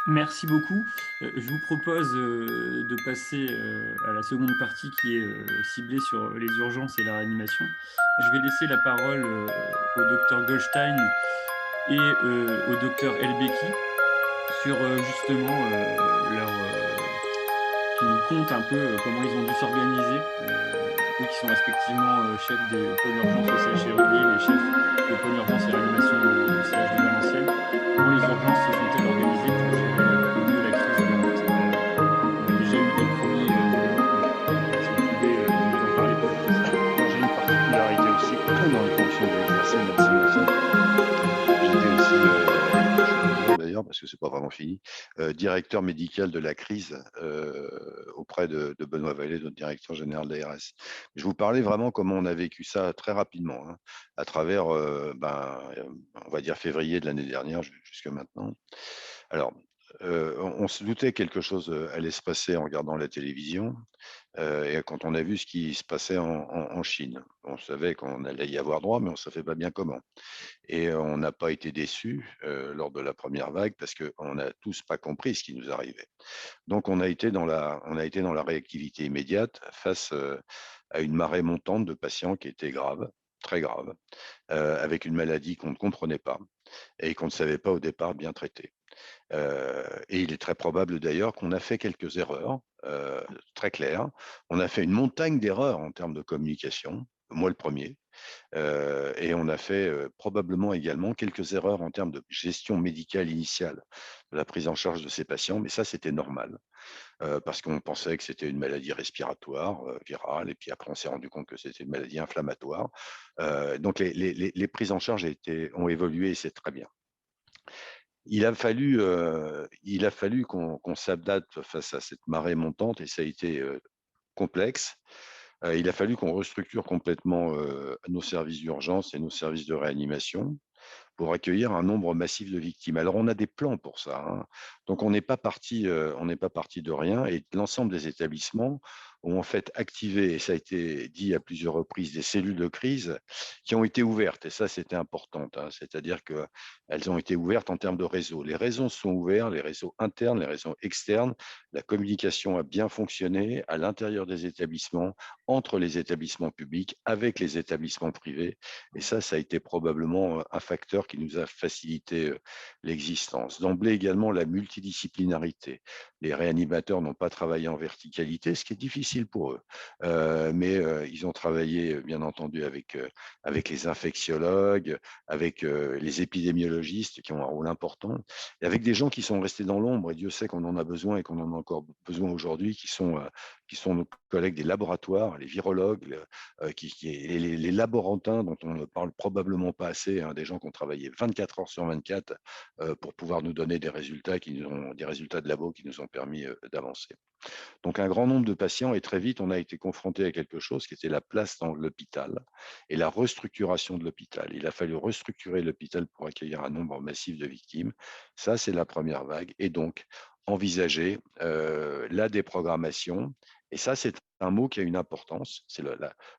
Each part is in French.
Merci beaucoup. Je vous propose, de passer, à la seconde partie qui est, ciblée sur les urgences et la réanimation. Je vais laisser la parole, au docteur Goldstein et au docteur Elbeki sur, justement, qui nous content un peu, comment ils ont dû s'organiser, eux qui sont respectivement, chefs des pôles urgences au CHRUI et chefs de pôle urgence et réanimation au CH de Valenciennes. Comment les urgences se sont-elles organisées pour gérer, au mieux la crise de honte? On a déjà eu des premiers, éléments, mais si vous pouvez, nous en parler plus précisément. Alors j'ai une particularité aussi dans les fonctions que j'ai exercées en médecine de santé. J'étais aussi, et je peux le dire d'ailleurs parce que c'est pas vraiment fini, directeur médical de la crise, auprès de Benoît Vallée, notre directeur général d'ARS. Je vous parlais vraiment comment on a vécu ça très rapidement, hein, à travers, on va dire février de l'année dernière jusque maintenant. Alors, on se doutait que quelque chose, allait se passer en regardant la télévision. Et quand on a vu ce qui se passait en Chine, on savait qu'on allait y avoir droit, mais on ne savait pas bien comment. Et on n'a pas été déçus, lors de la première vague parce qu'on n'a tous pas compris ce qui nous arrivait. Donc on a été dans la réactivité immédiate face, à une marée montante de patients qui étaient graves, très graves, avec une maladie qu'on ne comprenait pas et qu'on ne savait pas au départ bien traiter. Et il est très probable d'ailleurs qu'on a fait quelques erreurs, très claires. On a fait une montagne d'erreurs en termes de communication, moi le premier. Et on a fait, probablement également quelques erreurs en termes de gestion médicale initiale de la prise en charge de ces patients, mais ça c'était normal, parce qu'on pensait que c'était une maladie respiratoire, virale et puis après on s'est rendu compte que c'était une maladie inflammatoire. Donc les prises en charge ont évolué et c'est très bien. Il a fallu qu'on s'adapte face à cette marée montante et ça a été, complexe. Il a fallu qu'on restructure complètement, nos services d'urgence et nos services de réanimation pour accueillir un nombre massif de victimes. Alors on a des plans pour ça, hein. Donc on n'est pas parti de rien et l'ensemble des établissements ont en fait activé, et ça a été dit à plusieurs reprises, des cellules de crise qui ont été ouvertes et ça c'était important, hein. C'est-à-dire qu'elles ont été ouvertes en termes de réseau. Les réseaux sont ouverts, les réseaux internes, les réseaux externes. La communication a bien fonctionné à l'intérieur des établissements, entre les établissements publics, avec les établissements privés et ça a été probablement, un facteur qui nous a facilité, l'existence. D'emblée également la multidisciplinarité. Les réanimateurs n'ont pas travaillé en verticalité, ce qui est difficile pour eux. Mais, ils ont travaillé, bien entendu avec les infectiologues, avec, les épidémiologistes qui ont un rôle important et avec des gens qui sont restés dans l'ombre et Dieu sait qu'on en a besoin et qu'on en a encore besoin aujourd'hui, qui sont nos collègues des laboratoires, les virologues, les laborantins dont on ne parle probablement pas assez, hein, des gens qui ont travaillé 24 heures sur 24, pour pouvoir nous donner des résultats de labo qui nous ont permis, d'avancer. Donc un grand nombre de patients et très vite, on a été confronté à quelque chose qui était la place dans l'hôpital et la restructuration de l'hôpital. Il a fallu restructurer l'hôpital pour accueillir un nombre massif de victimes. Ça, c'est la première vague et donc envisager, la déprogrammation et ça, c'est un mot qui a une importance. C'est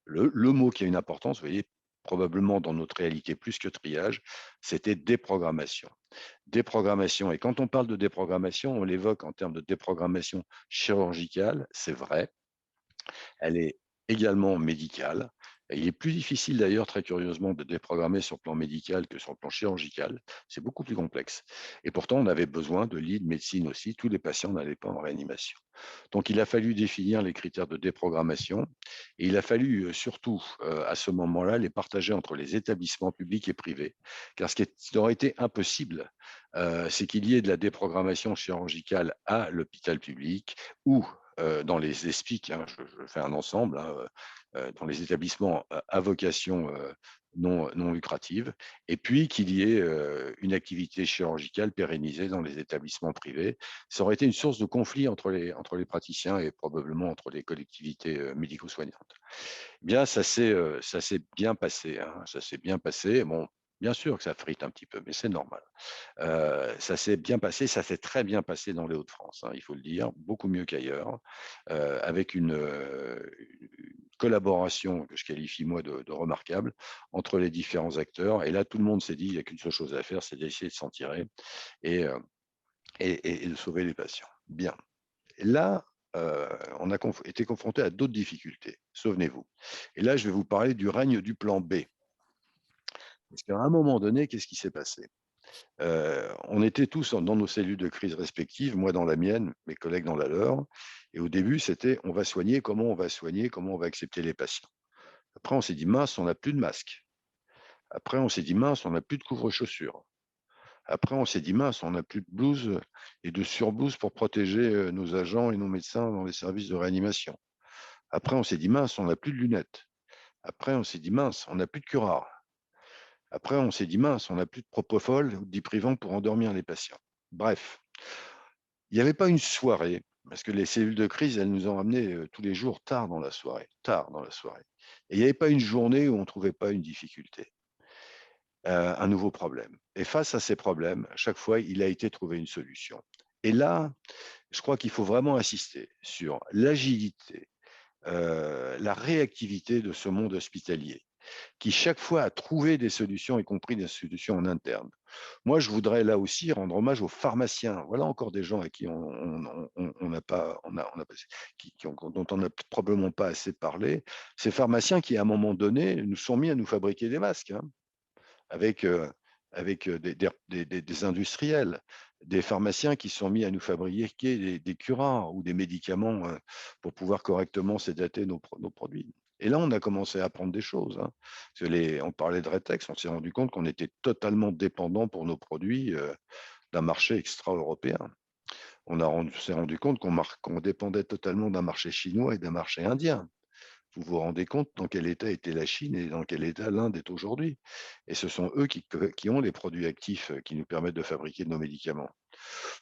le mot qui a une importance, vous voyez, probablement dans notre réalité plus que triage, c'était déprogrammation. Déprogrammation et quand on parle de déprogrammation, on l'évoque en termes de déprogrammation chirurgicale, c'est vrai. Elle est également médicale. Et il est plus difficile d'ailleurs, très curieusement, de déprogrammer sur le plan médical que sur le plan chirurgical. C'est beaucoup plus complexe. Et pourtant, on avait besoin de lits de médecine aussi. Tous les patients n'allaient pas en réanimation. Donc, il a fallu définir les critères de déprogrammation. Et il a fallu surtout, à ce moment-là, les partager entre les établissements publics et privés. Car ce qui aurait été impossible, c'est qu'il y ait de la déprogrammation chirurgicale à l'hôpital public ou dans les ESPIC, hein, je fais un ensemble, hein, dans les établissements à vocation non lucrative, et puis qu'il y ait une activité chirurgicale pérennisée dans les établissements privés. Ça aurait été une source de conflit entre les praticiens et probablement entre les collectivités médico-soignantes. Eh bien, ça s'est bien passé, hein, ça s'est bien passé. Bon, bien sûr que ça frite un petit peu, mais c'est normal. Ça s'est bien passé, ça s'est très bien passé dans les Hauts-de-France, hein, il faut le dire, beaucoup mieux qu'ailleurs, avec une collaboration que je qualifie moi de remarquable entre les différents acteurs et là tout le monde s'est dit: «Il n'y a qu'une seule chose à faire, c'est d'essayer de s'en tirer» et et de sauver les patients. Bien. Et là, on a été confronté à d'autres difficultés, souvenez-vous. Et là, je vais vous parler du règne du plan B. Parce qu'à un moment donné, qu'est-ce qui s'est passé? On était tous dans nos cellules de crise respectives, moi dans la mienne, mes collègues dans la leur. Et au début, c'était on va soigner, comment on va accepter les patients. Après, on s'est dit mince, on n'a plus de masques. Après, on s'est dit mince, on n'a plus de couvre-chaussures. Après, on s'est dit mince, on n'a plus de blouse et de surblouses pour protéger nos agents et nos médecins dans les services de réanimation. Après, on s'est dit mince, on n'a plus de lunettes. Après, on s'est dit mince, on n'a plus de curare. Après, on s'est dit mince, on n'a plus de propofol ou de diprivant pour endormir les patients. Bref, il n'y avait pas une soirée, parce que les cellules de crise, elles nous ont ramenés tous les jours tard dans la soirée, tard dans la soirée. Et il n'y avait pas une journée où on ne trouvait pas une difficulté, un nouveau problème. Et face à ces problèmes, à chaque fois, il a été trouvé une solution. Et là, je crois qu'il faut vraiment insister sur l'agilité, la réactivité de ce monde hospitalier, qui chaque fois a trouvé des solutions, y compris des solutions en interne. Moi, je voudrais là aussi rendre hommage aux pharmaciens. Voilà encore des gens à qui on n'a pas, dont on n'a probablement pas assez parlé. Ces pharmaciens qui, à un moment donné, nous sont mis à nous fabriquer des masques, hein, avec, des industriels, des pharmaciens qui sont mis à nous fabriquer des curares ou des médicaments pour pouvoir correctement sédater nos produits. Et là, on a commencé à apprendre des choses, hein. Parce que on parlait de Retex, on s'est rendu compte qu'on était totalement dépendant pour nos produits d'un marché extra-européen. S'est rendu compte qu'on dépendait totalement d'un marché chinois et d'un marché indien. Vous vous rendez compte dans quel état était la Chine et dans quel état l'Inde est aujourd'hui. Et ce sont eux qui ont les produits actifs qui nous permettent de fabriquer nos médicaments.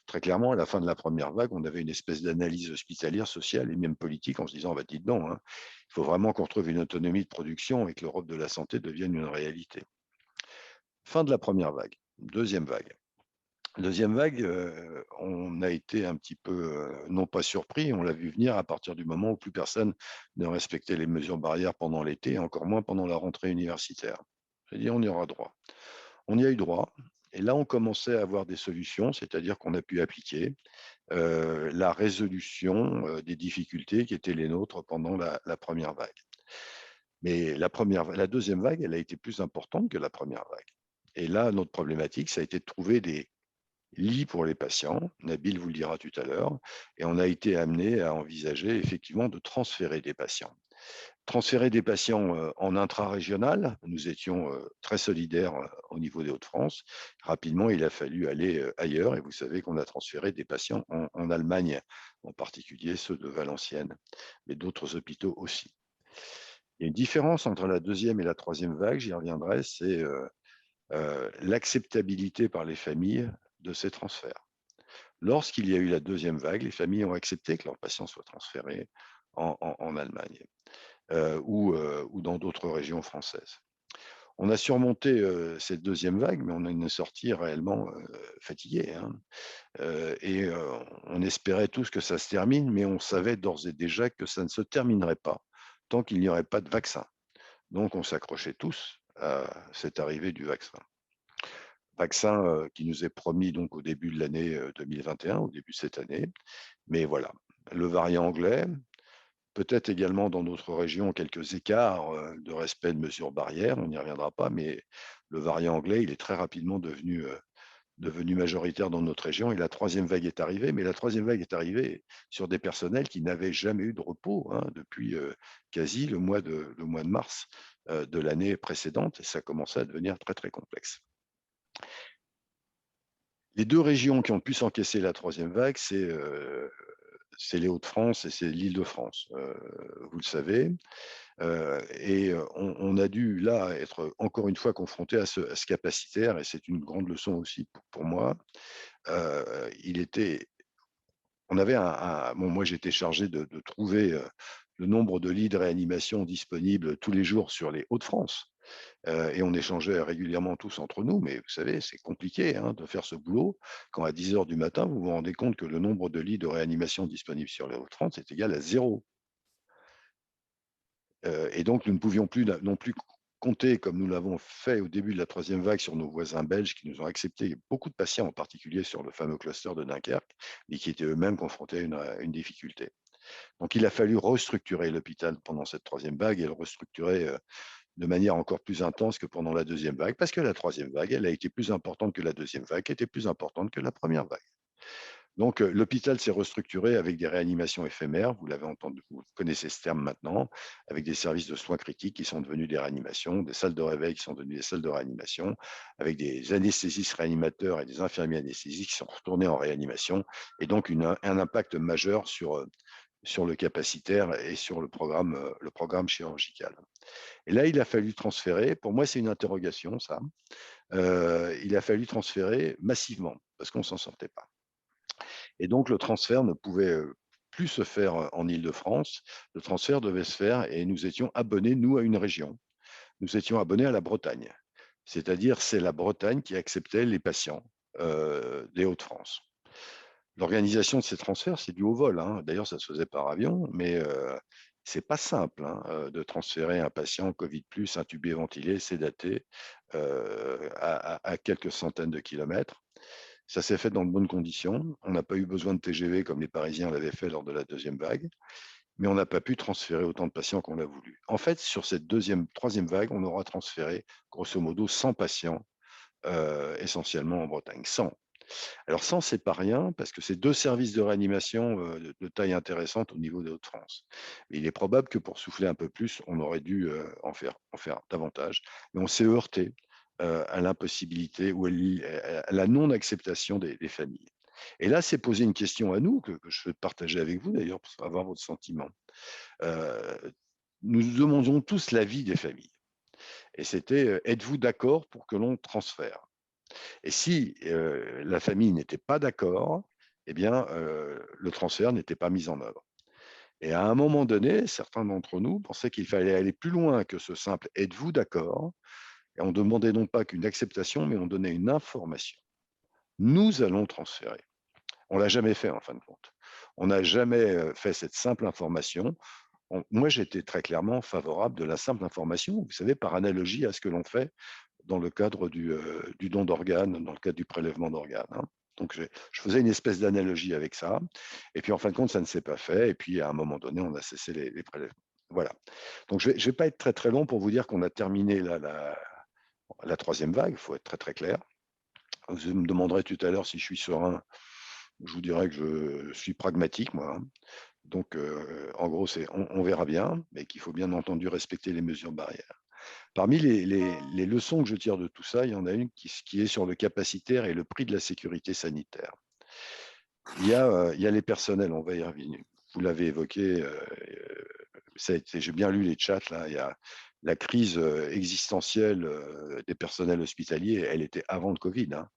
Très clairement, à la fin de la première vague, on avait une espèce d'analyse hospitalière, sociale et même politique en se disant, bah, dites non, hein, il faut vraiment qu'on retrouve une autonomie de production et que l'Europe de la santé devienne une réalité. Fin de la première vague. Deuxième vague. Deuxième vague, on a été un petit peu, non pas surpris, on l'a vu venir à partir du moment où plus personne ne respectait les mesures barrières pendant l'été et encore moins pendant la rentrée universitaire. J'ai dit: «On y aura droit». On y a eu droit et là, on commençait à avoir des solutions, c'est-à-dire qu'on a pu appliquer, la résolution, des difficultés qui étaient les nôtres pendant la 1re vague. Mais la deuxième vague, elle a été plus importante que la première vague et là, notre problématique, ça a été de trouver des lits pour les patients, Nabil vous le dira tout à l'heure, et on a été amené à envisager effectivement de transférer des patients. Transférer des patients en intra-régional, nous étions très solidaires au niveau des Hauts-de-France. Rapidement, il a fallu aller ailleurs et vous savez qu'on a transféré des patients en Allemagne, en particulier ceux de Valenciennes, mais d'autres hôpitaux aussi. Il y a une différence entre la deuxième et la troisième vague, j'y reviendrai, c'est l'acceptabilité par les familles de ces transferts. Lorsqu'il y a eu la deuxième vague, les familles ont accepté que leurs patients soient transférés en Allemagne ou dans d'autres régions françaises. On a surmonté cette deuxième vague, mais on en est sorti réellement fatigué, hein. On espérait tous que ça se termine, mais on savait d'ores et déjà que ça ne se terminerait pas tant qu'il n'y aurait pas de vaccin. Donc on s'accrochait tous à cette arrivée du vaccin. Vaccin qui nous est promis donc au début de l'année 2021, au début de cette année. Mais voilà, le variant anglais, peut-être également dans d'autres régions quelques écarts de respect de mesures barrières, on n'y reviendra pas, mais le variant anglais, il est très rapidement devenu majoritaire dans notre région et la troisième vague est arrivée, mais la troisième vague est arrivée sur des personnels qui n'avaient jamais eu de repos hein, depuis quasi le mois de mars de l'année précédente et ça commençait à devenir très très complexe. Les 2 régions qui ont pu s'encaisser la troisième vague, c'est les Hauts-de-France et c'est l'Île-de-France, vous le savez. On a dû là être encore une fois confronté à ce capacitaire et c'est une grande leçon aussi pour moi. On avait bon, moi j'étais chargé de trouver le nombre de lits de réanimation disponibles tous les jours sur les Hauts-de-France. Et on échangeait régulièrement tous entre nous, mais vous savez, c'est compliqué hein, de faire ce boulot quand à 10 heures du matin, vous vous rendez compte que le nombre de lits de réanimation disponibles sur les Hauts-de-France est égal à 0. Et donc, nous ne pouvions plus non plus compter, comme nous l'avons fait au début de la troisième vague, sur nos voisins belges qui nous ont accepté beaucoup de patients, en particulier sur le fameux cluster de Dunkerque, et qui étaient eux-mêmes confrontés à une difficulté. Donc il a fallu restructurer l'hôpital pendant cette troisième vague et le restructurer de manière encore plus intense que pendant la deuxième vague, parce que la troisième vague, elle a été plus importante que la deuxième vague, qui était plus importante que la première vague. Donc, l'hôpital s'est restructuré avec des réanimations éphémères, vous l'avez entendu, vous connaissez ce terme maintenant, avec des services de soins critiques qui sont devenus des réanimations, des salles de réveil qui sont devenues des salles de réanimation, avec des anesthésistes réanimateurs et des infirmiers anesthésistes qui sont retournés en réanimation, et donc un impact majeur sur le capacitaire et sur le programme chirurgical. Et là, il a fallu transférer, pour moi c'est une interrogation ça, il a fallu transférer massivement, parce qu'on ne s'en sortait pas. Et donc le transfert ne pouvait plus se faire en Île-de-France. Le transfert devait se faire et nous étions abonnés, nous, à une région. Nous étions abonnés à la Bretagne. C'est-à-dire, c'est la Bretagne qui acceptait les patients des Hauts-de-France. L'organisation de ces transferts, c'est du haut vol, hein. D'ailleurs, ça se faisait par avion, mais c'est pas simple hein, de transférer un patient Covid+, intubé, ventilé, sédaté, à quelques centaines de kilomètres. Ça s'est fait dans de bonnes conditions. On n'a pas eu besoin de TGV comme les Parisiens l'avaient fait lors de la deuxième vague, mais on n'a pas pu transférer autant de patients qu'on l'a voulu. En fait, sur cette troisième vague, on aura transféré grosso modo 100 patients, essentiellement en Bretagne. 100. Alors 100, c'est pas rien, parce que c'est 2 services de réanimation de taille intéressante au niveau des Hauts-de-France. Il est probable que pour souffler un peu plus, on aurait dû en faire davantage, mais on s'est heurté à l'impossibilité ou à la non-acceptation des familles. Et là, c'est poser une question à nous, que je veux partager avec vous d'ailleurs, pour avoir votre sentiment. Euh, Nous demandons tous l'avis des familles. Et c'était, êtes-vous d'accord pour que l'on transfère? Et si la famille n'était pas d'accord, eh bien, le transfert n'était pas mis en œuvre. Et à un moment donné, certains d'entre nous pensaient qu'il fallait aller plus loin que ce simple êtes-vous d'accord? Et on demandait non pas qu'une acceptation, mais on donnait une information. Nous allons transférer. On ne l'a jamais fait en fin de compte. On n'a jamais fait cette simple information. Moi, j'étais très clairement favorable de la simple information, vous savez, par analogie à ce que l'on fait dans le cadre du don d'organes, dans le cadre du prélèvement d'organes. Hein. Donc, je faisais une espèce d'analogie avec ça. Et puis, en fin de compte, ça ne s'est pas fait. Et puis, à un moment donné, on a cessé les prélèvements. Voilà. Donc, je ne vais pas être très, très long pour vous dire qu'on a terminé la troisième vague. Il faut être très, très clair. Vous me demanderez tout à l'heure si je suis serein. Je vous dirais que je suis pragmatique, moi. Hein. Donc, en gros, on verra bien, mais qu'il faut bien entendu respecter les mesures barrières. Parmi les leçons que je tire de tout ça, il y en a une qui est sur le capacitaire et le prix de la sécurité sanitaire. Il y a les personnels, on va y revenir. Vous l'avez évoqué, j'ai bien lu les chats, là, il y a la crise existentielle des personnels hospitaliers, elle était avant le Covid. Hein.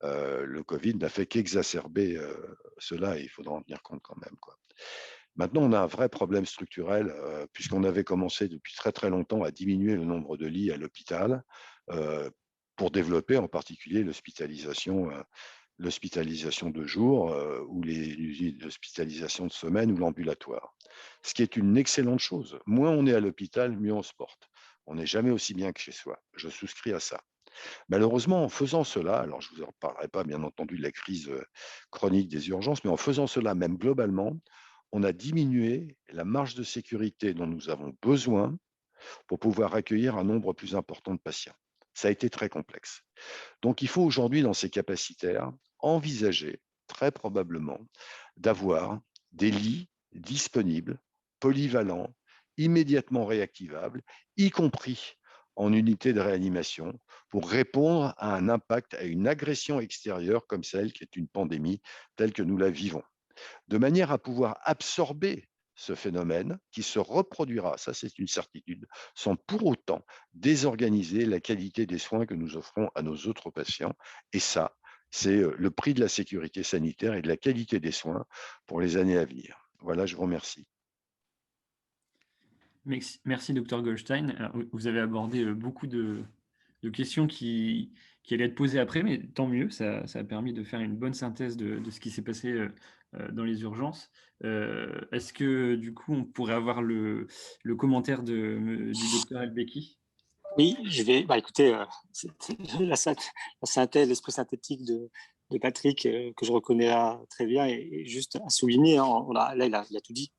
Le Covid n'a fait qu'exacerber cela et il faudra en tenir compte quand même. Quoi. Maintenant, on a un vrai problème structurel, puisqu'on avait commencé depuis très très longtemps à diminuer le nombre de lits à l'hôpital euh, pour développer en particulier l'hospitalisation de jour ou l'hospitalisation de semaine ou l'ambulatoire. Ce qui est une excellente chose. Moins on est à l'hôpital, mieux on se porte. On n'est jamais aussi bien que chez soi. Je souscris à ça. Malheureusement, en faisant cela, alors je ne vous en parlerai pas bien entendu de la crise chronique des urgences, mais en faisant cela même globalement, on a diminué la marge de sécurité dont nous avons besoin pour pouvoir accueillir un nombre plus important de patients. Ça a été très complexe. Donc il faut aujourd'hui, dans ces capacitaires, envisager très probablement d'avoir des lits disponibles, polyvalents, immédiatement réactivables, y compris en unité de réanimation, pour répondre à un impact, à une agression extérieure comme celle qui est une pandémie telle que nous la vivons, de manière à pouvoir absorber ce phénomène qui se reproduira, ça c'est une certitude, sans pour autant désorganiser la qualité des soins que nous offrons à nos autres patients. Et ça, c'est le prix de la sécurité sanitaire et de la qualité des soins pour les années à venir. Voilà, je vous remercie. Merci, Dr Goldstein. Alors, vous avez abordé beaucoup de questions qui allaient être posées après, mais tant mieux, ça a permis de faire une bonne synthèse de ce qui s'est passé dans les urgences. Est-ce que du coup, on pourrait avoir le commentaire du Dr Elbeki? Oui, je vais. Bah, écoutez, la, la synthèse, l'esprit synthétique de Patrick, que je reconnais là très bien, et juste à souligner. Hein, là, il a tout dit.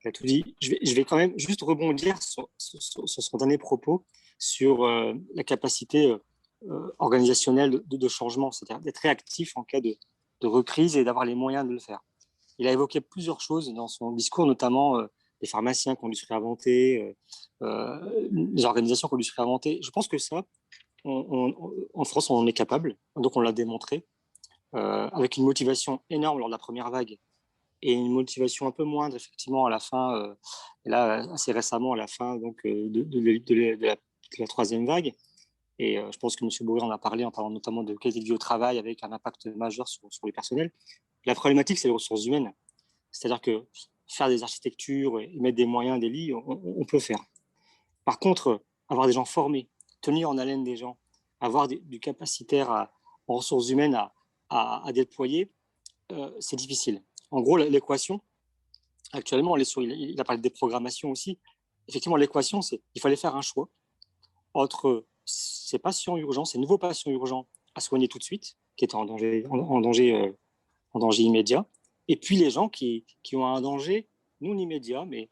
Il a tout dit. Je vais quand même juste rebondir sur son dernier propos sur la capacité organisationnelle de changement, c'est-à-dire d'être réactif en cas de reprise et d'avoir les moyens de le faire. Il a évoqué plusieurs choses dans son discours, notamment les pharmaciens qui ont dû se réinventer, les organisations qui ont dû se réinventer. Je pense que ça, en France, on en est capable, donc on l'a démontré, avec une motivation énorme lors de la première vague et une motivation un peu moindre, effectivement, à la fin, et là, assez récemment, à la fin donc, de la troisième vague. Et je pense que M. Bourré en a parlé en parlant notamment de qualité de vie au travail avec un impact majeur sur les personnels. La problématique, c'est les ressources humaines. C'est-à-dire que faire des architectures et mettre des moyens, des lits, on peut faire. Par contre, avoir des gens formés, tenir en haleine des gens, avoir du capacitaire en ressources humaines à déployer, c'est difficile. En gros, l'équation, actuellement, il a parlé de déprogrammation aussi. Effectivement, l'équation, c'est qu'il fallait faire un choix entre ces patients urgents, ces nouveaux patients urgents à soigner tout de suite, qui étaient en danger immédiat, et puis les gens qui ont un danger non immédiat, mais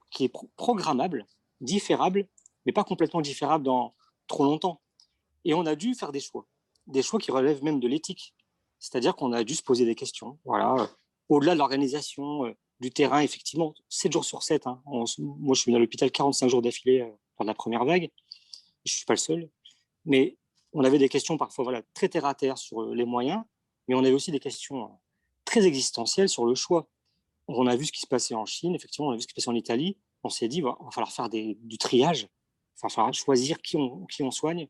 qui est programmable, différable, mais pas complètement différable dans trop longtemps. Et on a dû faire des choix qui relèvent même de l'éthique. C'est-à-dire qu'on a dû se poser des questions. Voilà. Au-delà de l'organisation, du terrain, effectivement, 7 jours sur 7. Hein. Moi, je suis venu à l'hôpital 45 jours d'affilée pendant la première vague. Je ne suis pas le seul. Mais on avait des questions parfois voilà, très terre à terre sur les moyens, mais on avait aussi des questions très existentielles sur le choix. On a vu ce qui se passait en Chine, effectivement, on a vu ce qui se passait en Italie. On s'est dit, il va falloir faire du triage, il va falloir choisir qui on soigne.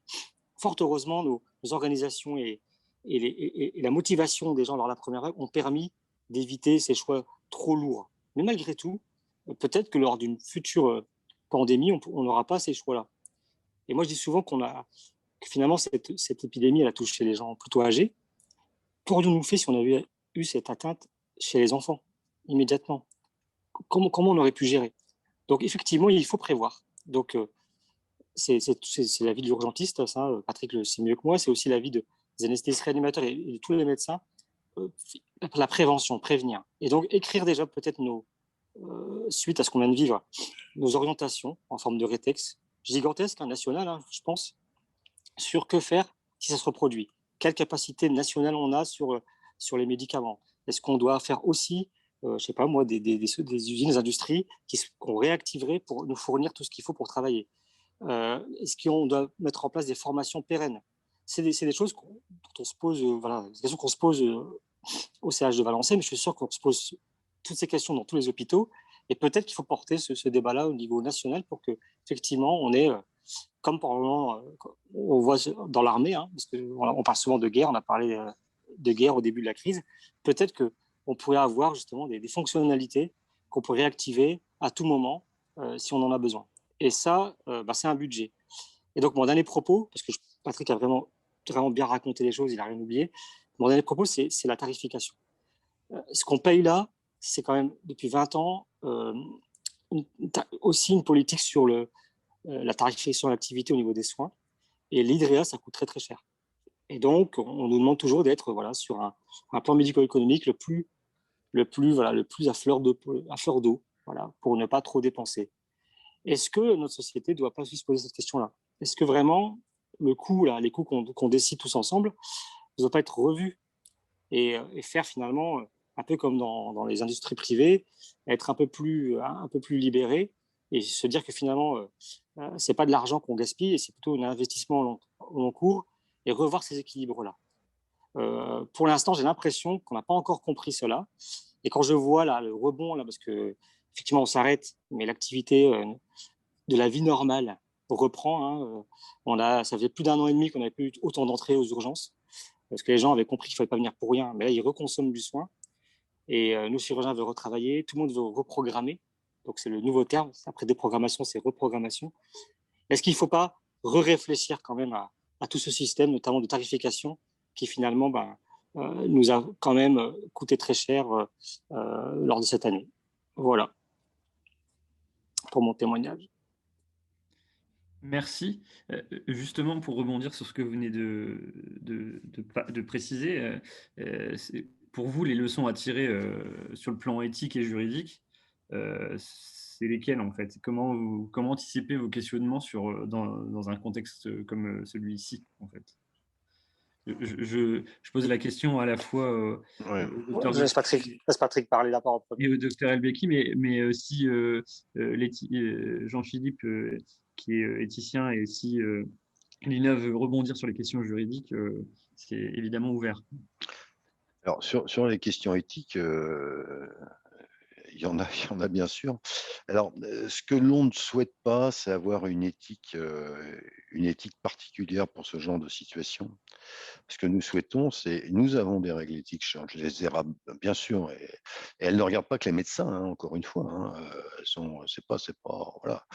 Fort heureusement, nos organisations et la motivation des gens lors de la première vague ont permis d'éviter ces choix trop lourds. Mais malgré tout, peut-être que lors d'une future pandémie, on n'aura pas ces choix-là. Et moi, je dis souvent que finalement, cette épidémie, elle a touché les gens plutôt âgés. Qu'aurions-nous fait si on avait eu cette atteinte chez les enfants, immédiatement? Comment on aurait pu gérer? Donc, effectivement, il faut prévoir. Donc, c'est l'avis de l'urgentiste, ça, Patrick le sait mieux que moi. C'est aussi l'avis des anesthésistes réanimateurs et de tous les médecins. La prévention, prévenir. Et donc, écrire déjà peut-être suite à ce qu'on vient de vivre, nos orientations en forme de rétex, gigantesque, national, hein, je pense, sur que faire si ça se reproduit. Quelle capacité nationale on a sur les médicaments? Est-ce qu'on doit faire aussi, je ne sais pas moi, des usines, des industries qu'on réactiverait pour nous fournir tout ce qu'il faut pour travailler? Est-ce qu'on doit mettre en place des formations pérennes? C'est des choses dont on se pose, voilà, des questions qu'on se pose au CH de Valenciennes, mais je suis sûr qu'on se pose toutes ces questions dans tous les hôpitaux. Et peut-être qu'il faut porter ce débat-là au niveau national pour que, effectivement, on ait, comme par moment, on voit dans l'armée, hein, parce qu'on parle souvent de guerre, on a parlé de guerre au début de la crise. Peut-être qu'on pourrait avoir justement des fonctionnalités qu'on pourrait réactiver à tout moment si on en a besoin. Et ça, c'est un budget. Et donc, mon dernier propos, parce que Patrick a vraiment bien raconté les choses, il n'a rien oublié. Mon dernier propos, c'est la tarification. Ce qu'on paye là, c'est quand même, depuis 20 ans, aussi une politique sur la tarification de l'activité au niveau des soins. Et l'IDREA, ça coûte très, très cher. Et donc, on nous demande toujours d'être sur un plan médico-économique le plus à fleur d'eau, voilà, pour ne pas trop dépenser. Est-ce que notre société ne doit pas aussi se poser cette question-là? Est-ce que vraiment les coûts qu'on décide tous ensemble ne doivent pas être revus et faire finalement, un peu comme dans les industries privées, être un peu plus libéré et se dire que finalement, ce n'est pas de l'argent qu'on gaspille, et c'est plutôt un investissement au long cours, et revoir ces équilibres-là. Pour l'instant, j'ai l'impression qu'on n'a pas encore compris cela. Et quand je vois là, le rebond, là, parce que effectivement on s'arrête, mais l'activité de la vie normale reprend. Hein, ça faisait plus d'1 an et demi qu'on n'avait plus autant d'entrées aux urgences, parce que les gens avaient compris qu'il ne fallait pas venir pour rien. Mais là, ils reconsomment du soin. Et nos chirurgiens veulent retravailler, tout le monde veut reprogrammer. Donc, c'est le nouveau terme. Après déprogrammation, c'est reprogrammation. Est-ce qu'il ne faut pas réfléchir quand même à tout ce système, notamment de tarification, qui finalement nous a quand même coûté très cher lors de cette année? Voilà, pour mon témoignage. Merci. Justement, pour rebondir sur ce que vous venez de préciser, pour vous, les leçons à tirer sur le plan éthique et juridique, c'est lesquelles en fait? Comment anticiper vos questionnements dans un contexte comme celui-ci en fait? Je pose la question à la fois Ouais. au Ouais, docteur je laisse Patrick parler la parole en et premier. au docteur Elbeki, mais aussi Jean-Philippe, qui est éthicien, et si Lina veut rebondir sur les questions juridiques, c'est évidemment ouvert. Alors, sur les questions éthiques, il y en a, il y en a bien sûr. Alors, ce que l'on ne souhaite pas, c'est avoir une éthique particulière pour ce genre de situation. Ce que nous souhaitons, c'est, nous avons des règles éthiques, je les ai bien sûr, et elles ne regardent pas que les médecins, hein, encore une fois. Hein, c'est pas, voilà.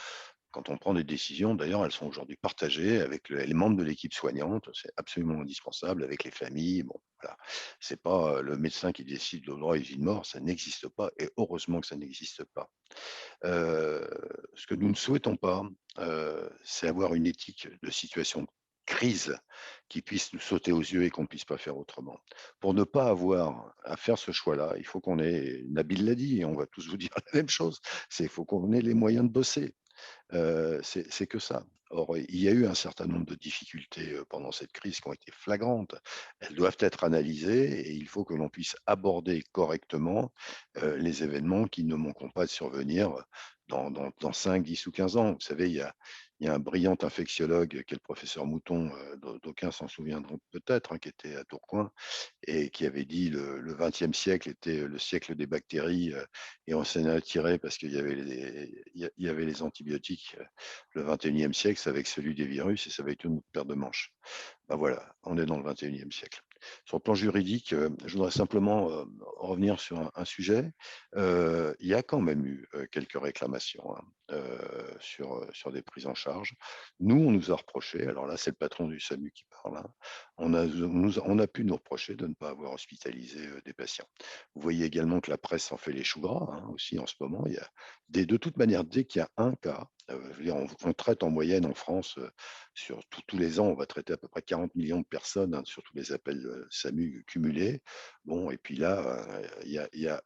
Quand on prend des décisions, d'ailleurs, elles sont aujourd'hui partagées avec les membres de l'équipe soignante. C'est absolument indispensable avec les familles. Bon, voilà. C'est pas le médecin qui décide de droit et vie de mort. Ça n'existe pas. Et heureusement que ça n'existe pas. Euh, Ce que nous ne souhaitons pas, c'est avoir une éthique de situation de crise qui puisse nous sauter aux yeux et qu'on ne puisse pas faire autrement. Pour ne pas avoir à faire ce choix-là, il faut qu'on ait, Nabil l'a dit, et on va tous vous dire la même chose, c'est qu'il faut qu'on ait les moyens de bosser. C'est que ça. Or, il y a eu un certain nombre de difficultés pendant cette crise qui ont été flagrantes. Elles doivent être analysées et il faut que l'on puisse aborder correctement les événements qui ne manqueront pas de survenir dans 5, 10 ou 15 ans. Vous savez, il y a un brillant infectiologue qui est le professeur Mouton, d'aucuns s'en souviendront peut-être, hein, qui était à Tourcoing, et qui avait dit le XXe siècle était le siècle des bactéries, et on s'en est attiré parce qu'il y avait les antibiotiques. Le XXIe siècle, c'est avec celui des virus, et ça va être une autre paire de manches. Ben voilà, on est dans le XXIe siècle. Sur le plan juridique, je voudrais simplement revenir sur un sujet. Il y a quand même eu quelques réclamations, hein, sur des prises en charge. Nous, on nous a reproché, alors là, c'est le patron du SAMU qui parle, hein, on a pu nous reprocher de ne pas avoir hospitalisé des patients. Vous voyez également que la presse en fait les choux gras, hein, aussi en ce moment. Il y a de toute manière, dès qu'il y a un cas, je veux dire, on traite en moyenne en France, sur tous les ans, on va traiter à peu près 40 millions de personnes, hein, sur tous les appels SAMU cumulés. Bon, et puis là, il y a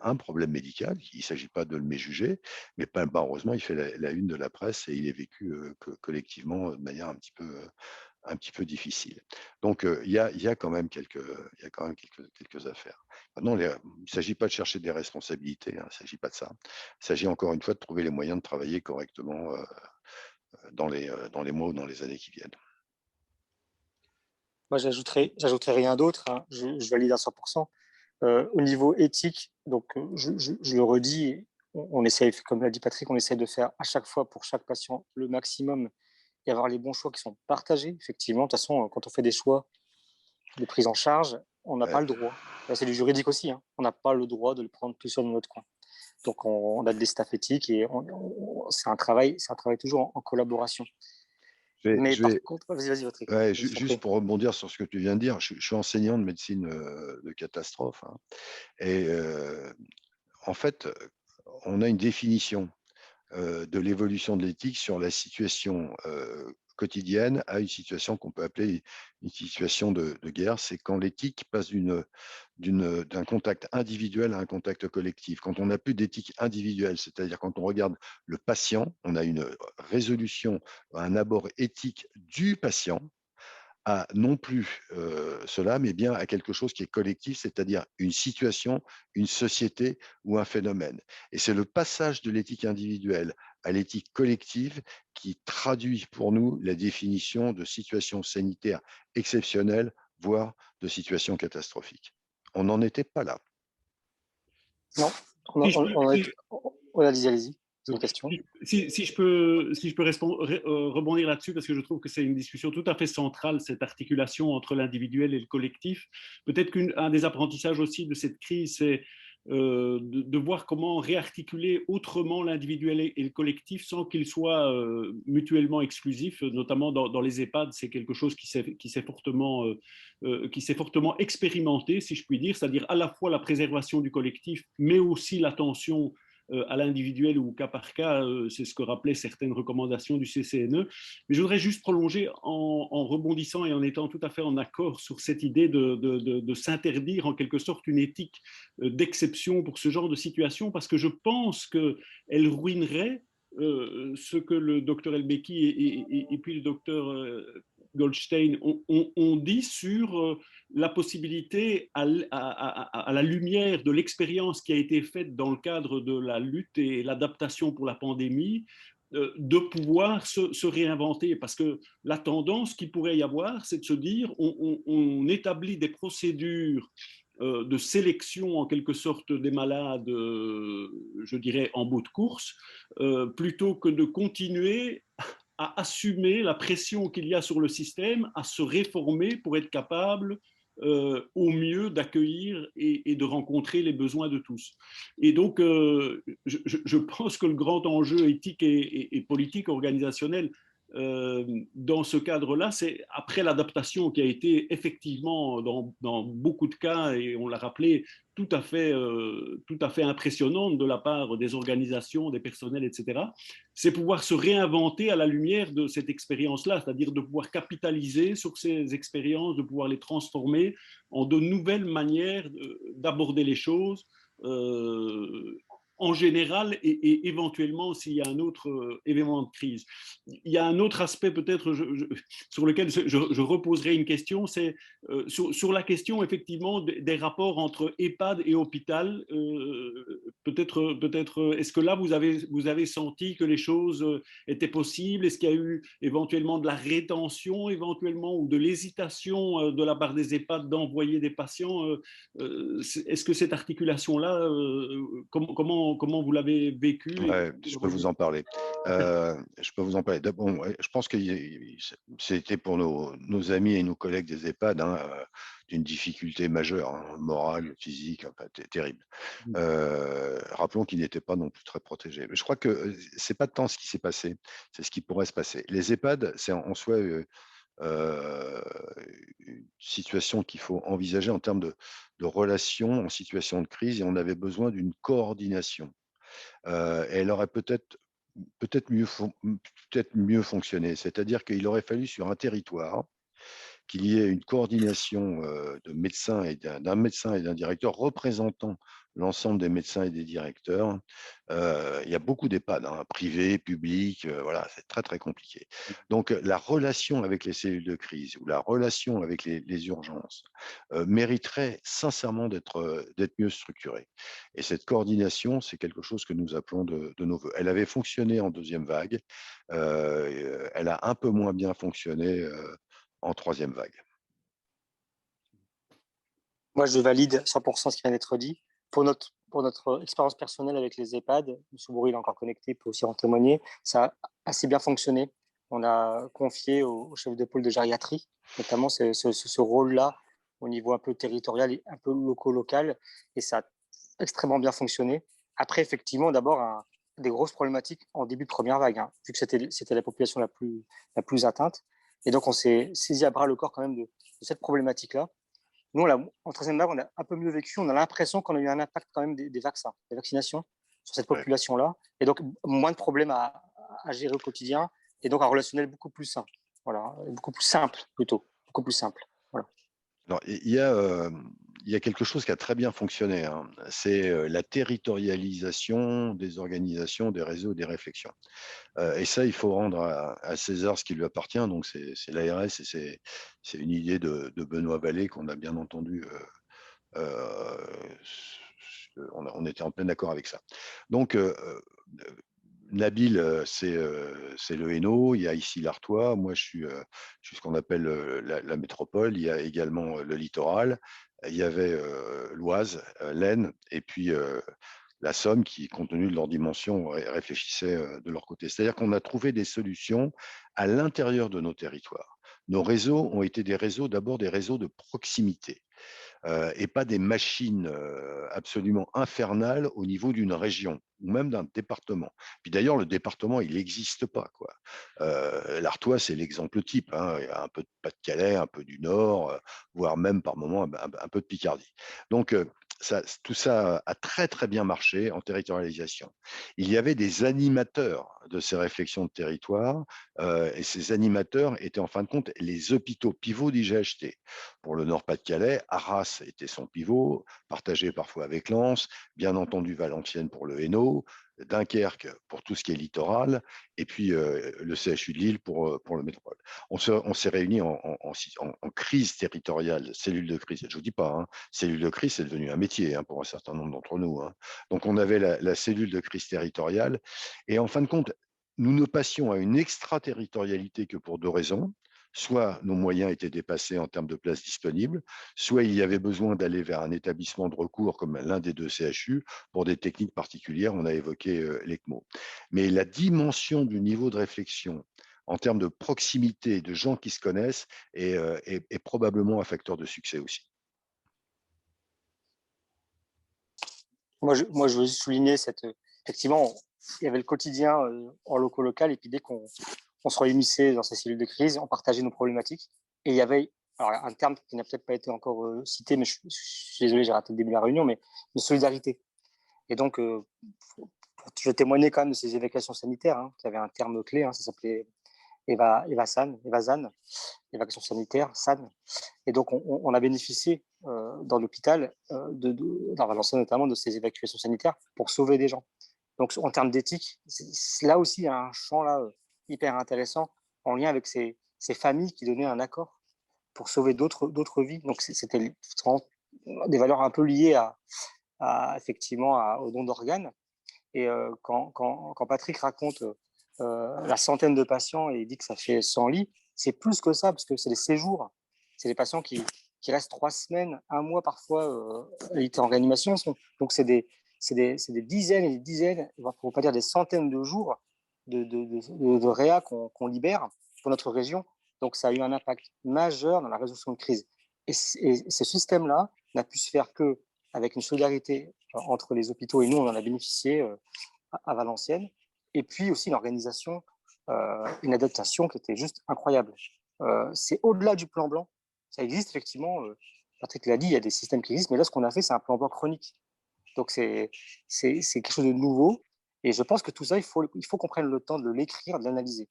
un problème médical. Il ne s'agit pas de le méjuger, mais heureusement, il fait la une de la presse et il est vécu collectivement de manière un petit peu difficile. Donc, il y a quand même quelques affaires. Maintenant, il ne s'agit pas de chercher des responsabilités, hein, il ne s'agit pas de ça. Il s'agit encore une fois de trouver les moyens de travailler correctement dans les mois ou dans les années qui viennent. Moi, j'ajouterai rien d'autre, hein. Je valide à 100%. Au niveau éthique, donc je le redis, on essaie, comme l'a dit Patrick, on essaie de faire à chaque fois pour chaque patient le maximum et avoir les bons choix qui sont partagés. Effectivement, de toute façon, quand on fait des choix de prise en charge, on n'a pas le droit. Là, c'est du juridique aussi, hein. On n'a pas le droit de le prendre tout seul dans notre coin. Donc, on a des staffs éthiques et c'est un travail toujours en collaboration. Mais par contre, vas-y, Patrick. Ouais, juste pour rebondir sur ce que tu viens de dire, je suis enseignant de médecine de catastrophe, hein, et en fait, on a une définition de l'évolution de l'éthique sur la situation quotidienne à une situation qu'on peut appeler une situation de guerre. C'est quand l'éthique passe d'un contact individuel à un contact collectif. Quand on n'a plus d'éthique individuelle, c'est-à-dire quand on regarde le patient, on a une résolution, un abord éthique du patient, à non plus cela, mais bien à quelque chose qui est collectif, c'est-à-dire une situation, une société ou un phénomène. Et c'est le passage de l'éthique individuelle à l'éthique collective qui traduit pour nous la définition de situation sanitaire exceptionnelle, voire de situation catastrophique. On n'en était pas là. Non, allez-y. C'est une question. Si je peux rebondir là-dessus, parce que je trouve que c'est une discussion tout à fait centrale, cette articulation entre l'individuel et le collectif. Peut-être qu'un des apprentissages aussi de cette crise, c'est de voir comment réarticuler autrement l'individuel et le collectif sans qu'ils soient mutuellement exclusifs, notamment dans les EHPAD. C'est quelque chose qui s'est fortement expérimenté, si je puis dire, c'est-à-dire à la fois la préservation du collectif, mais aussi l'attention à l'individuel ou au cas par cas. C'est ce que rappelaient certaines recommandations du CCNE. Mais je voudrais juste prolonger en rebondissant et en étant tout à fait en accord sur cette idée de s'interdire en quelque sorte une éthique d'exception pour ce genre de situation, parce que je pense qu'elle ruinerait ce que le docteur Elbeki et puis le docteur Goldstein ont dit sur la possibilité, à la lumière de l'expérience qui a été faite dans le cadre de la lutte et l'adaptation pour la pandémie, de pouvoir se réinventer. Parce que la tendance qu'il pourrait y avoir, c'est de se dire on établit des procédures de sélection en quelque sorte des malades, je dirais, en bout de course, plutôt que de continuer à assumer la pression qu'il y a sur le système, à se réformer pour être capable au mieux d'accueillir et de rencontrer les besoins de tous. Et donc, je pense que le grand enjeu éthique et politique organisationnel dans ce cadre-là, c'est après l'adaptation qui a été effectivement dans beaucoup de cas, et on l'a rappelé, tout à fait impressionnante de la part des organisations, des personnels, etc., c'est pouvoir se réinventer à la lumière de cette expérience-là, c'est-à-dire de pouvoir capitaliser sur ces expériences, de pouvoir les transformer en de nouvelles manières d'aborder les choses, en général et éventuellement s'il y a un autre événement de crise. Il y a un autre aspect peut-être sur lequel je reposerai une question, c'est sur la question effectivement des rapports entre EHPAD et hôpital. Peut-être est-ce que là vous avez senti que les choses étaient possibles? Est-ce qu'il y a eu éventuellement de la rétention éventuellement ou de l'hésitation de la part des EHPAD d'envoyer des patients? Est-ce que cette articulation-là, comment vous l'avez vécue? Ouais, je peux vous en parler. Je peux vous en parler. Bon, je pense que c'était pour nos amis et nos collègues des EHPAD d'une difficulté majeure, morale, physique, enfin, terrible. Rappelons qu'ils n'étaient pas non plus très protégés. Mais je crois que c'est pas tant ce qui s'est passé, c'est ce qui pourrait se passer. Les EHPAD, c'est en soi une situation qu'il faut envisager en termes de relations en situation de crise, et on avait besoin d'une coordination. Elle aurait peut-être mieux fonctionné. C'est-à-dire qu'il aurait fallu sur un territoire qu'il y ait une coordination de médecins et d'un médecin et d'un directeur représentant l'ensemble des médecins et des directeurs. Il y a beaucoup d'EHPAD, privés, publics, voilà, c'est très très compliqué. Donc la relation avec les cellules de crise ou la relation avec les urgences mériterait sincèrement d'être mieux structurée. Et cette coordination, c'est quelque chose que nous appelons de nos voeux. Elle avait fonctionné en deuxième vague, elle a un peu moins bien fonctionné en troisième vague. Moi, je valide 100% ce qui vient d'être dit. Pour notre expérience personnelle avec les EHPAD, M. Bourri est encore connecté, peut aussi en témoigner, ça a assez bien fonctionné. On a confié au chef de pôle de gériatrie, notamment ce rôle-là au niveau un peu territorial et un peu local, et ça a extrêmement bien fonctionné. Après, effectivement, d'abord, des grosses problématiques en début de première vague, vu que c'était la population la plus atteinte. Et donc, on s'est saisi à bras le corps quand même de cette problématique-là. Nous, en troisième vague, on a un peu mieux vécu. On a l'impression qu'on a eu un impact quand même des vaccins, des vaccinations sur cette population-là. Et donc, moins de problèmes à gérer au quotidien. Et donc, un relationnel beaucoup plus simple. Voilà, beaucoup plus simple plutôt. Beaucoup plus simple. Voilà. Alors, il y a quelque chose qui a très bien fonctionné. C'est la territorialisation des organisations, des réseaux, des réflexions. Et ça, il faut rendre à César ce qui lui appartient. Donc, c'est l'ARS et c'est une idée de Benoît Vallée qu'on a bien entendu. On était en plein accord avec ça. Donc, Nabil, c'est le Hainaut, il y a ici l'Artois, moi je suis ce qu'on appelle la métropole, il y a également le littoral, il y avait l'Oise, l'Aisne, et puis la Somme qui, compte tenu de leur dimension, réfléchissait de leur côté. C'est-à-dire qu'on a trouvé des solutions à l'intérieur de nos territoires. Nos réseaux ont été d'abord des réseaux de proximité. Et pas des machines absolument infernales au niveau d'une région ou même d'un département. Puis d'ailleurs, le département, il n'existe pas, quoi. L'Artois, c'est l'exemple type. Il y a un peu de Pas-de-Calais, un peu du Nord, voire même par moments un peu de Picardie. Donc, tout ça a très très bien marché en territorialisation. Il y avait des animateurs de ces réflexions de territoire et ces animateurs étaient en fin de compte les hôpitaux pivots d'IGHT. Pour le Nord-Pas-de-Calais, Arras était son pivot, partagé parfois avec Lens, bien entendu Valenciennes pour le Hainaut, Dunkerque pour tout ce qui est littoral, et puis le CHU de Lille pour le métropole. On s'est réunis en crise territoriale, cellule de crise. Je ne vous dis pas, hein, cellule de crise, c'est devenu un métier hein, pour un certain nombre d'entre nous. Hein. Donc, on avait la cellule de crise territoriale. Et en fin de compte, nous ne passions à une extraterritorialité que pour deux raisons. Soit nos moyens étaient dépassés en termes de places disponibles, soit il y avait besoin d'aller vers un établissement de recours comme l'un des deux CHU pour des techniques particulières. On a évoqué l'ECMO. Mais la dimension du niveau de réflexion en termes de proximité, de gens qui se connaissent, est probablement un facteur de succès aussi. Moi, je veux souligner effectivement, il y avait le quotidien en local, et puis dès qu'on se réunissait dans ces cellules de crise, on partageait nos problématiques. Et il y avait un terme qui n'a peut-être pas été encore cité, mais je suis désolé, j'ai raté le début de la réunion, mais de solidarité. Et donc, je témoignais quand même de ces évacuations sanitaires, hein, qui avaient un terme clé, hein, ça s'appelait EVASAN, évacuation sanitaire, SAN. Et donc, on a bénéficié dans l'hôpital, dans Valenciennes notamment, de ces évacuations sanitaires pour sauver des gens. Donc, en termes d'éthique, là aussi, il y a un champ là, hyper intéressant en lien avec ces familles qui donnaient un accord pour sauver d'autres vies. Donc, c'était des valeurs un peu liées effectivement au don d'organes. Et quand Patrick raconte la centaine de patients et il dit que ça fait 100 lits, c'est plus que ça, parce que c'est des séjours. C'est des patients qui restent 3 semaines, 1 mois parfois en réanimation. Donc, c'est des dizaines et des dizaines, pour ne pas dire des centaines de jours de réa qu'on libère pour notre région. Donc, ça a eu un impact majeur dans la résolution de crise. Et ce système-là n'a pu se faire qu'avec une solidarité entre les hôpitaux, et nous, on en a bénéficié à Valenciennes. Et puis aussi une organisation, une adaptation qui était juste incroyable. C'est au-delà du plan blanc. Ça existe effectivement, Patrick l'a dit, il y a des systèmes qui existent, mais là, ce qu'on a fait, c'est un plan blanc chronique. Donc, c'est quelque chose de nouveau. Et je pense que tout ça, il faut qu'on prenne le temps de l'écrire, de l'analyser.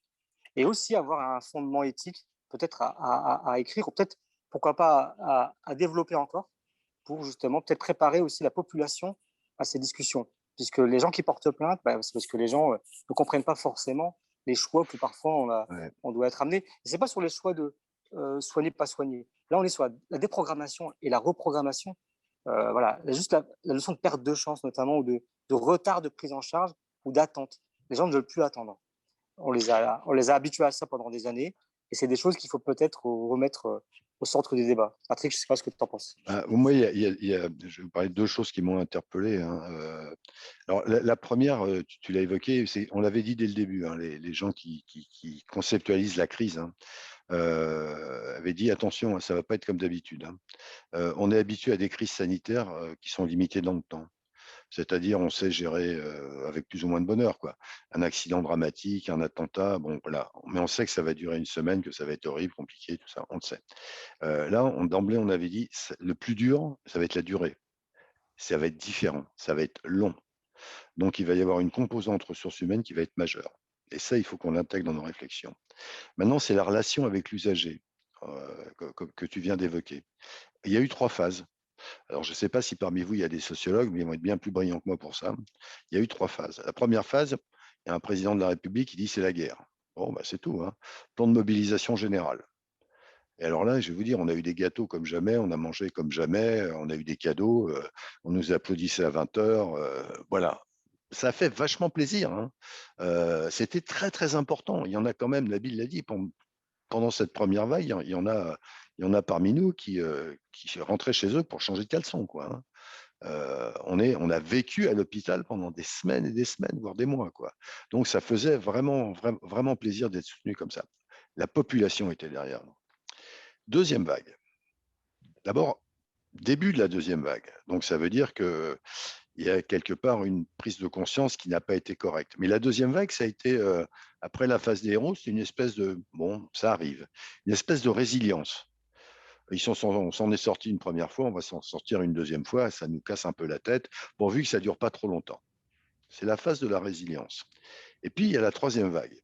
Et aussi avoir un fondement éthique, peut-être à écrire, ou peut-être, pourquoi pas, à développer encore, pour justement peut-être préparer aussi la population à ces discussions. Puisque les gens qui portent plainte, c'est parce que les gens ne comprennent pas forcément les choix que parfois on doit être amené. Ce n'est pas sur les choix de soigner, pas soigner. Là, on est sur la déprogrammation et la reprogrammation. Voilà, juste la notion de perte de chance, notamment, ou de retard de prise en charge ou d'attente. Les gens ne veulent plus attendre. On les a habitués à ça pendant des années, et c'est des choses qu'il faut peut-être remettre au centre des débats. Patrick, je ne sais pas ce que tu en penses. Moi, je vais vous parler de deux choses qui m'ont interpellé. Hein. Alors, la première, tu l'as évoqué, on l'avait dit dès le début, hein, les gens qui conceptualisent la crise hein, avaient dit attention, ça ne va pas être comme d'habitude. Hein. On est habitué à des crises sanitaires qui sont limitées dans le temps. C'est-à-dire, on sait gérer avec plus ou moins de bonheur, quoi. Un accident dramatique, un attentat, bon, voilà. Mais on sait que ça va durer une semaine, que ça va être horrible, compliqué, tout ça, on le sait. Là, d'emblée, on avait dit, le plus dur, ça va être la durée. Ça va être différent, ça va être long. Donc, il va y avoir une composante ressources humaines qui va être majeure. Et ça, il faut qu'on l'intègre dans nos réflexions. Maintenant, c'est la relation avec l'usager que tu viens d'évoquer. Il y a eu 3 phases. Alors, je ne sais pas si parmi vous, il y a des sociologues, mais ils vont être bien plus brillants que moi pour ça. Il y a eu 3 phases. La première phase, il y a un président de la République qui dit c'est la guerre. Bon, c'est tout. Hein. Plan de mobilisation générale. Et alors là, je vais vous dire, on a eu des gâteaux comme jamais, on a mangé comme jamais, on a eu des cadeaux, on nous applaudissait à 20h. Voilà. Ça a fait vachement plaisir. Hein. C'était très, très important. Il y en a quand même, Nabil l'a dit, pendant cette première vague, il y en a parmi nous qui rentraient chez eux pour changer de caleçon, quoi. Hein. On a vécu à l'hôpital pendant des semaines et des semaines, voire des mois, quoi. Donc ça faisait vraiment, vraiment, vraiment plaisir d'être soutenu comme ça. La population était derrière nous. Deuxième vague. D'abord, début de la deuxième vague. Donc ça veut dire que il y a quelque part une prise de conscience qui n'a pas été correcte. Mais la deuxième vague, ça a été, après la phase des héros, c'est une espèce de, bon, ça arrive, une espèce de résilience. On s'en est sorti une première fois, on va s'en sortir une deuxième fois, ça nous casse un peu la tête, pourvu que ça ne dure pas trop longtemps. C'est la phase de la résilience. Et puis, il y a la troisième vague.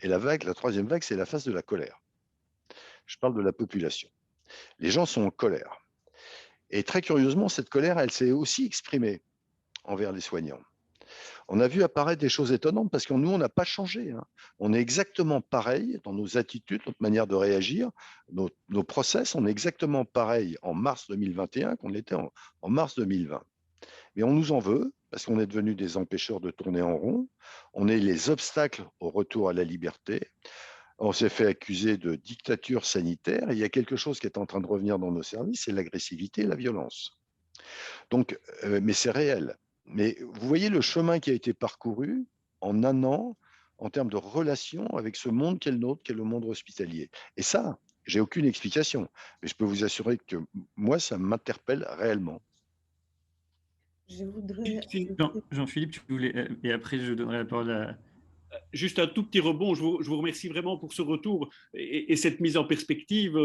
Et la troisième vague, c'est la phase de la colère. Je parle de la population. Les gens sont en colère. Et très curieusement, cette colère, elle s'est aussi exprimée envers les soignants. On a vu apparaître des choses étonnantes parce que nous, on n'a pas changé. Hein. On est exactement pareil dans nos attitudes, notre manière de réagir, nos process, on est exactement pareil en mars 2021 qu'on l'était en mars 2020. Mais on nous en veut parce qu'on est devenus des empêcheurs de tourner en rond. On est les obstacles au retour à la liberté. On s'est fait accuser de dictature sanitaire. Et il y a quelque chose qui est en train de revenir dans nos services, c'est l'agressivité et la violence. Donc, mais c'est réel. Mais vous voyez le chemin qui a été parcouru en un an en termes de relation avec ce monde qu'est le nôtre, qu'est le monde hospitalier. Et ça, j'ai aucune explication. Mais je peux vous assurer que moi, ça m'interpelle réellement. Je voudrais Jean-Philippe, tu voulais, et après je donnerai la parole à... Juste un tout petit rebond, je vous remercie vraiment pour ce retour et cette mise en perspective.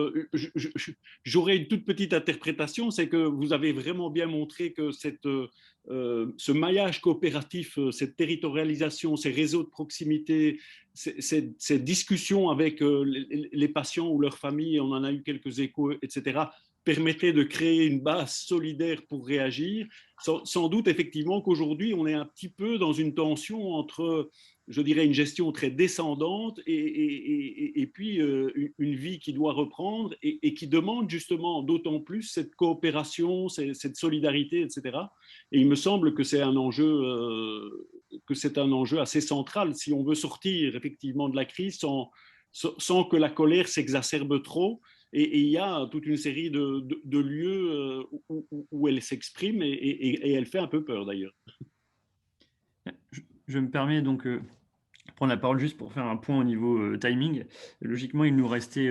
J'aurais une toute petite interprétation, c'est que vous avez vraiment bien montré que ce maillage coopératif, cette territorialisation, ces réseaux de proximité, ces discussions avec les patients ou leurs familles, on en a eu quelques échos, etc., permettaient de créer une base solidaire pour réagir. Sans doute effectivement qu'aujourd'hui, on est un petit peu dans une tension entre, je dirais, une gestion très descendante et puis une vie qui doit reprendre et qui demande justement d'autant plus cette coopération, cette solidarité, etc. Et il me semble que c'est un enjeu assez central si on veut sortir effectivement de la crise sans que la colère s'exacerbe trop. Et il y a toute une série de lieux où elle s'exprime et elle fait un peu peur d'ailleurs. Je me permets donc de prendre la parole juste pour faire un point au niveau timing. Logiquement, il nous restait,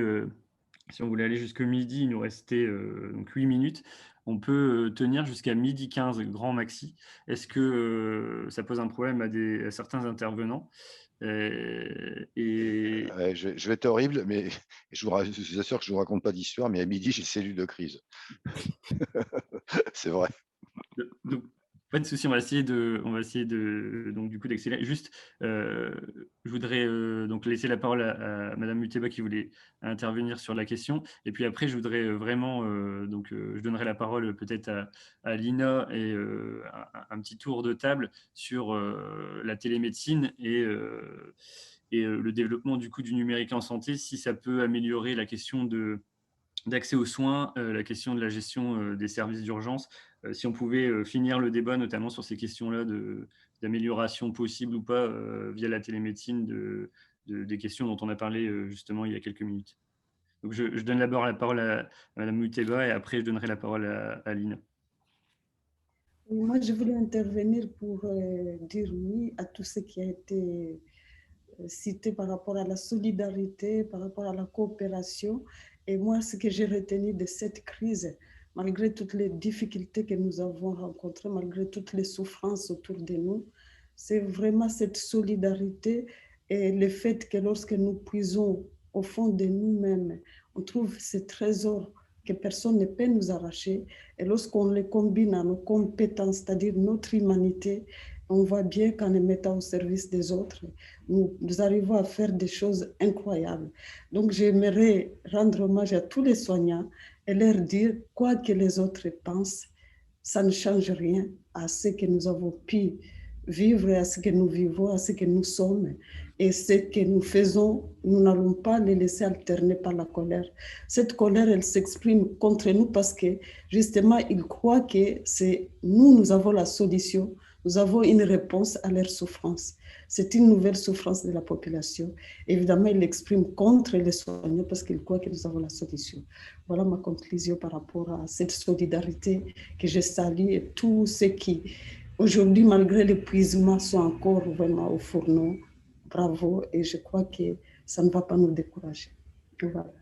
si on voulait aller jusqu'au midi, il nous restait donc 8 minutes. On peut tenir jusqu'à midi 15, grand maxi. Est-ce que ça pose un problème à certains intervenants? Je vais être horrible, mais je vous assure que je ne vous raconte pas d'histoire, mais à midi, j'ai cellule de crise. C'est vrai. Donc, pas de souci, on va essayer donc du coup d'accélérer. Juste, je voudrais donc laisser la parole à Madame Muteba qui voulait intervenir sur la question. Et puis après, je voudrais vraiment je donnerai la parole peut-être à Lina et un petit tour de table sur la télémédecine et le développement du coup du numérique en santé, si ça peut améliorer la question d'accès aux soins, la question de la gestion des services d'urgence. Si on pouvait finir le débat, notamment sur ces questions-là d'amélioration possible ou pas via la télémédecine, des questions dont on a parlé justement il y a quelques minutes. Donc je donne d'abord la parole à Mme Muteba et après je donnerai la parole à Lina. Moi, je voulais intervenir pour dire oui à tout ce qui a été cité par rapport à la solidarité, par rapport à la coopération. Et moi, ce que j'ai retenu de cette crise, malgré toutes les difficultés que nous avons rencontrées, malgré toutes les souffrances autour de nous, c'est vraiment cette solidarité et le fait que lorsque nous puisons au fond de nous-mêmes, on trouve ces trésors que personne ne peut nous arracher. Et lorsqu'on les combine à nos compétences, c'est-à-dire notre humanité, on voit bien qu'en les mettant au service des autres, nous arrivons à faire des choses incroyables. Donc, j'aimerais rendre hommage à tous les soignants et leur dire, quoi que les autres pensent, ça ne change rien à ce que nous avons pu vivre, à ce que nous vivons, à ce que nous sommes. Et ce que nous faisons, nous n'allons pas les laisser alterner par la colère. Cette colère, elle s'exprime contre nous parce que, justement, ils croient que c'est nous avons la solution, nous avons une réponse à leur souffrance. C'est une nouvelle souffrance de la population. Évidemment, ils l'expriment contre les soignants parce qu'ils croient que nous avons la solution. Voilà ma conclusion par rapport à cette solidarité que je salue et tous ceux qui, aujourd'hui, malgré l'épuisement, sont encore vraiment au fourneau. Bravo, et je crois que ça ne va pas nous décourager. Voilà.